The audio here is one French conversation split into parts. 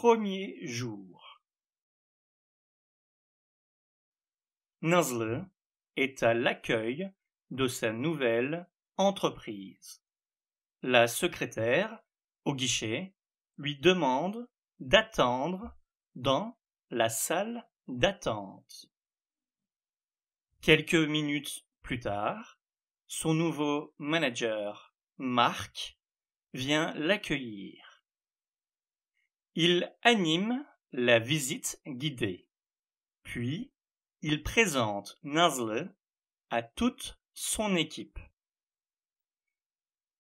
premier jour. Nazlı est à l'accueil de sa nouvelle entreprise. La secrétaire, au guichet, lui demande d'attendre dans la salle d'attente. Quelques minutes plus tard, son nouveau manager, Mark, vient l'accueillir. Il anime la visite guidée, puis il présente Nazlı à toute son équipe.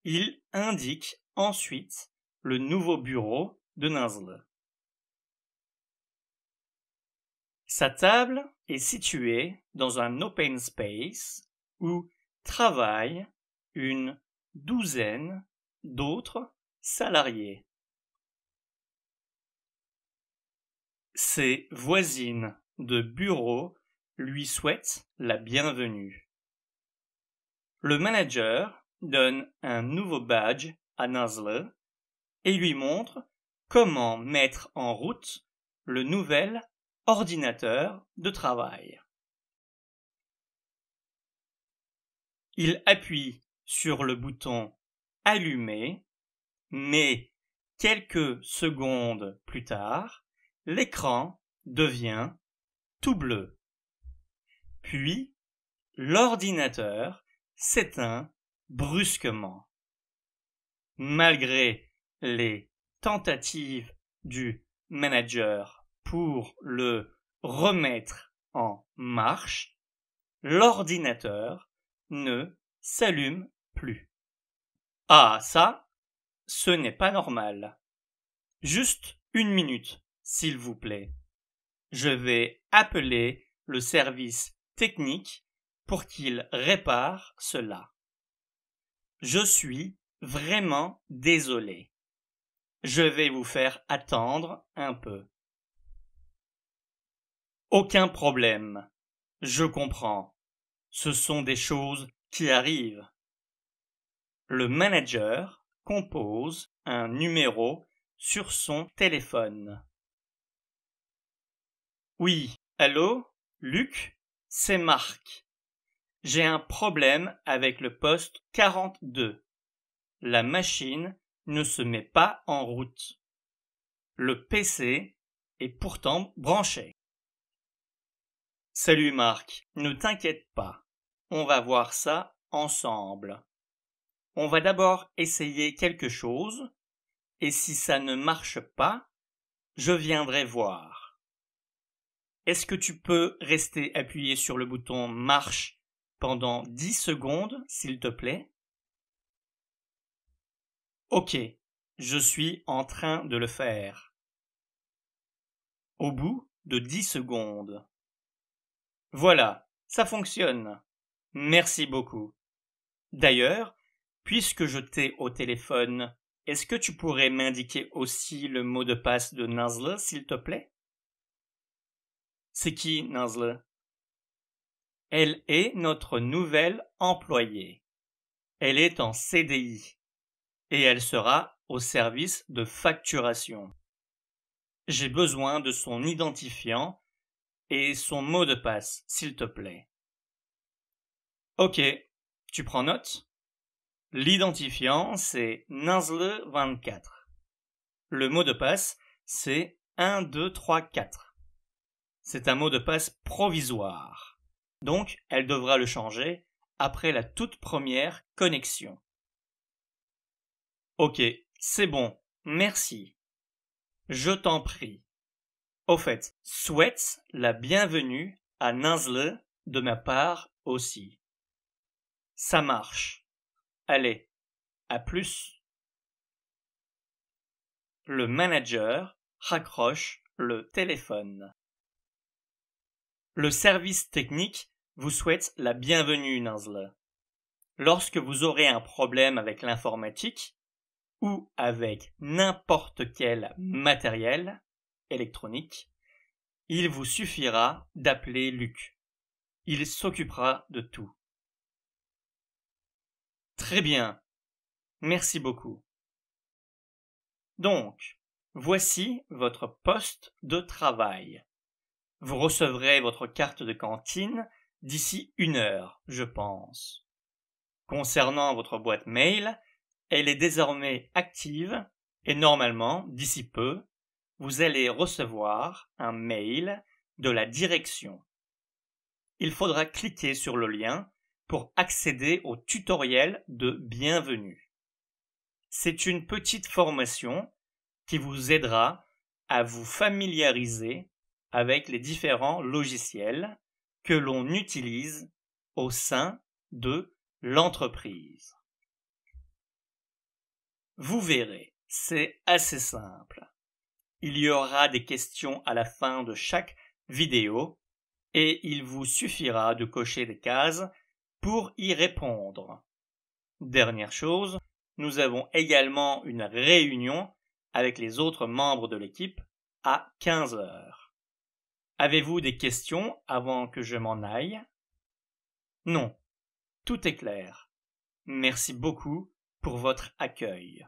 Il indique ensuite le nouveau bureau de Nazlı. Sa table est située dans un open space où travaillent une douzaine d'autres salariés. Ses voisines de bureau lui souhaitent la bienvenue. Le manager donne un nouveau badge à Nazlı et lui montre comment mettre en route le nouvel ordinateur de travail. Il appuie sur le bouton « Allumer », mais quelques secondes plus tard, l'écran devient tout bleu. Puis, l'ordinateur s'éteint brusquement. Malgré les tentatives du manager pour le remettre en marche, l'ordinateur ne s'allume plus. Ah, ça, ce n'est pas normal. Juste une minute, s'il vous plaît. Je vais appeler le service technique pour qu'il répare cela. Je suis vraiment désolé. Je vais vous faire attendre un peu. Aucun problème. Je comprends. Ce sont des choses qui arrivent. Le manager compose un numéro sur son téléphone. Oui, allô, Luc, c'est Marc. J'ai un problème avec le poste 42. La machine ne se met pas en route. Le PC est pourtant branché. Salut Marc, ne t'inquiète pas. On va voir ça ensemble. On va d'abord essayer quelque chose, et si ça ne marche pas, je viendrai voir. Est-ce que tu peux rester appuyé sur le bouton marche pendant 10 secondes, s'il te plaît? Ok, je suis en train de le faire. Au bout de 10 secondes. Voilà, ça fonctionne. Merci beaucoup. D'ailleurs, puisque je t'ai au téléphone, est-ce que tu pourrais m'indiquer aussi le mot de passe de Nazlı, s'il te plaît? C'est qui, Nazlı? Elle est notre nouvelle employée. Elle est en CDI et elle sera au service de facturation. J'ai besoin de son identifiant et son mot de passe, s'il te plaît. Ok, tu prends note? L'identifiant, c'est Nazlı24. Le mot de passe, c'est 1, 2, 3, 4. C'est un mot de passe provisoire. Donc, elle devra le changer après la toute première connexion. Ok, c'est bon, merci. Je t'en prie. Au fait, souhaite la bienvenue à Nazlı de ma part aussi. Ça marche. Allez, à plus. Le manager raccroche le téléphone. Le service technique vous souhaite la bienvenue, Nazlı. Lorsque vous aurez un problème avec l'informatique ou avec n'importe quel matériel électronique, il vous suffira d'appeler Luc. Il s'occupera de tout. Très bien. Merci beaucoup. Donc, Voici votre poste de travail. Vous recevrez votre carte de cantine d'ici 1 heure, je pense. Concernant votre boîte mail, elle est désormais active et normalement, d'ici peu, vous allez recevoir un mail de la direction. Il faudra cliquer sur le lien pour accéder au tutoriel de bienvenue. C'est une petite formation qui vous aidera à vous familiariser avec les différents logiciels que l'on utilise au sein de l'entreprise. Vous verrez, c'est assez simple. Il y aura des questions à la fin de chaque vidéo et il vous suffira de cocher des cases pour y répondre. Dernière chose, nous avons également une réunion avec les autres membres de l'équipe à 15 heures. Avez-vous des questions avant que je m'en aille? Non, tout est clair. Merci beaucoup pour votre accueil.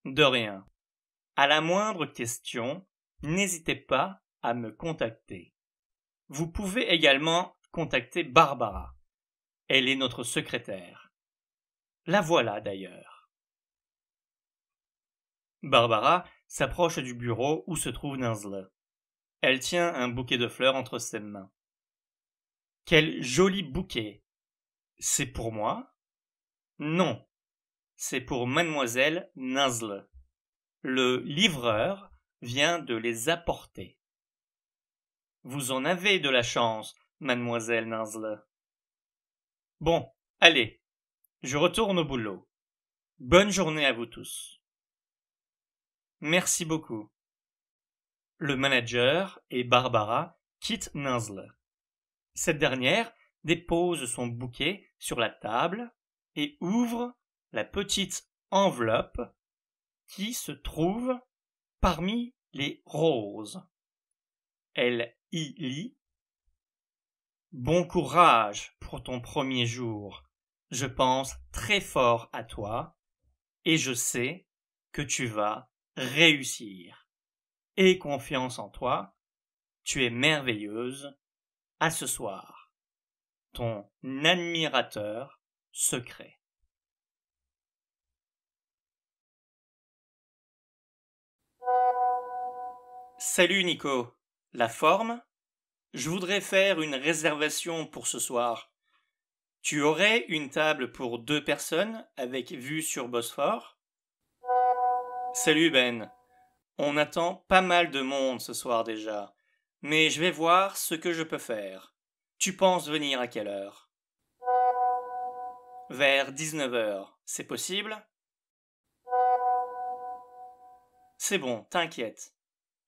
De rien. À la moindre question, n'hésitez pas à me contacter. Vous pouvez également contacter Barbara. Elle est notre secrétaire. La voilà d'ailleurs. Barbara s'approche du bureau où se trouve Nenzle. Elle tient un bouquet de fleurs entre ses mains. Quel joli bouquet! C'est pour moi? Non, c'est pour mademoiselle Nenzle. Le livreur vient de les apporter. Vous en avez de la chance, mademoiselle Nenzle. Bon, allez, je retourne au boulot. Bonne journée à vous tous. Merci beaucoup. Le manager et Barbara quittent Nenzle. Cette dernière dépose son bouquet sur la table et ouvre la petite enveloppe qui se trouve parmi les roses. Elle y lit « Bon courage pour ton premier jour. Je pense très fort à toi et je sais que tu vas réussir. Aie confiance en toi. Tu es merveilleuse. À ce soir. Ton admirateur secret. » Salut Nico. La forme? Je voudrais faire une réservation pour ce soir. Tu aurais une table pour 2 personnes avec vue sur Bosphore? Salut Ben. On attend pas mal de monde ce soir déjà, mais je vais voir ce que je peux faire. Tu penses venir à quelle heure? Vers 19 heures, c'est possible? C'est bon, t'inquiète.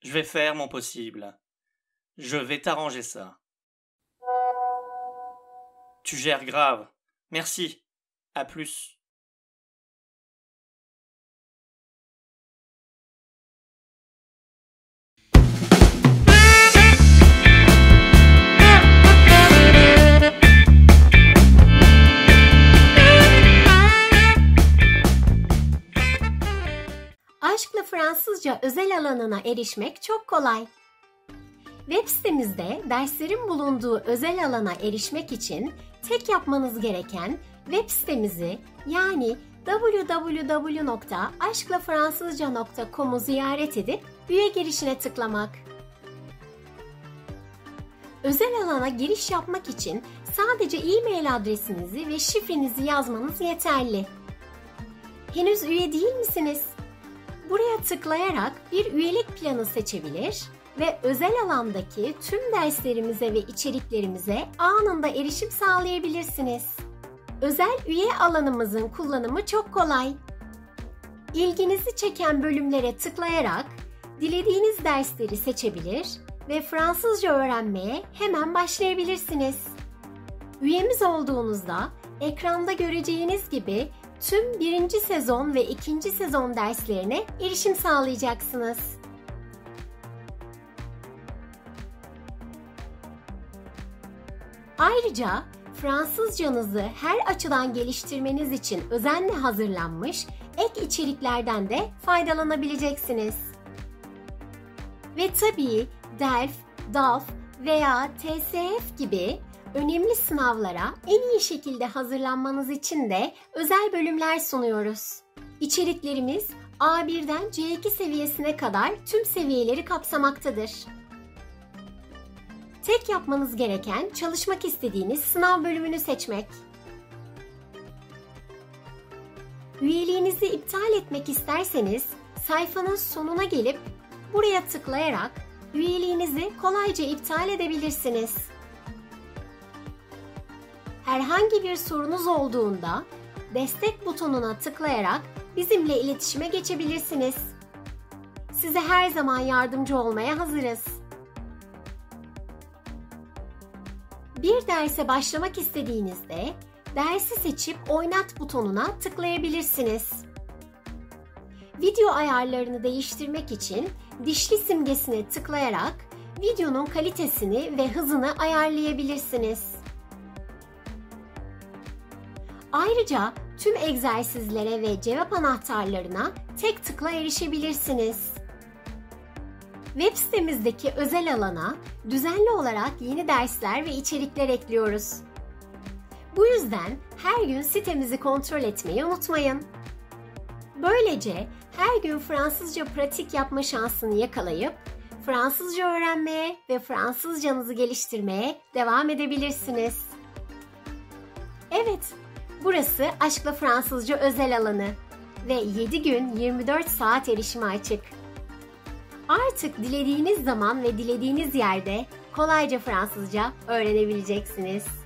Je vais faire mon possible. Je vais t'arranger ça. Tu gères grave. Merci. À plus. Aşkla Fransızca özel alanına erişmek çok kolay. Web sitemizde derslerin bulunduğu özel alana erişmek için tek yapmanız gereken web sitemizi yani www.aşklafransızca.com'u ziyaret edip üye girişine tıklamak. Özel alana giriş yapmak için sadece e-mail adresinizi ve şifrenizi yazmanız yeterli. Henüz üye değil misiniz? Buraya tıklayarak bir üyelik planı seçebilir ve özel alandaki tüm derslerimize ve içeriklerimize anında erişim sağlayabilirsiniz. Özel üye alanımızın kullanımı çok kolay. İlginizi çeken bölümlere tıklayarak dilediğiniz dersleri seçebilir ve Fransızca öğrenmeye hemen başlayabilirsiniz. Üyemiz olduğunuzda ekranda göreceğiniz gibi tüm 1. sezon ve 2. sezon derslerine erişim sağlayacaksınız. Ayrıca Fransızcanızı her açıdan geliştirmeniz için özenle hazırlanmış ek ek içeriklerden de faydalanabileceksiniz. Ve tabii DELF, DALF veya TSF gibi önemli sınavlara en iyi şekilde hazırlanmanız için de özel bölümler sunuyoruz. İçeriklerimiz A1'den C2 seviyesine kadar tüm seviyeleri kapsamaktadır. Tek yapmanız gereken çalışmak istediğiniz sınav bölümünü seçmek. Üyeliğinizi iptal etmek isterseniz sayfanın sonuna gelip buraya tıklayarak üyeliğinizi kolayca iptal edebilirsiniz. Herhangi bir sorunuz olduğunda destek butonuna tıklayarak bizimle iletişime geçebilirsiniz. Size her zaman yardımcı olmaya hazırız. Bir derse başlamak istediğinizde dersi seçip oynat butonuna tıklayabilirsiniz. Video ayarlarını değiştirmek için dişli simgesine tıklayarak videonun kalitesini ve hızını ayarlayabilirsiniz. Ayrıca tüm egzersizlere ve cevap anahtarlarına tek tıkla erişebilirsiniz. Web sitemizdeki özel alana düzenli olarak yeni dersler ve içerikler ekliyoruz. Bu yüzden her gün sitemizi kontrol etmeyi unutmayın. Böylece her gün Fransızca pratik yapma şansını yakalayıp Fransızca öğrenmeye ve Fransızcanızı geliştirmeye devam edebilirsiniz. Evet, burası Aşkla Fransızca özel alanı ve 7 gün 24 saat erişime açık. Artık dilediğiniz zaman ve dilediğiniz yerde kolayca Fransızca öğrenebileceksiniz.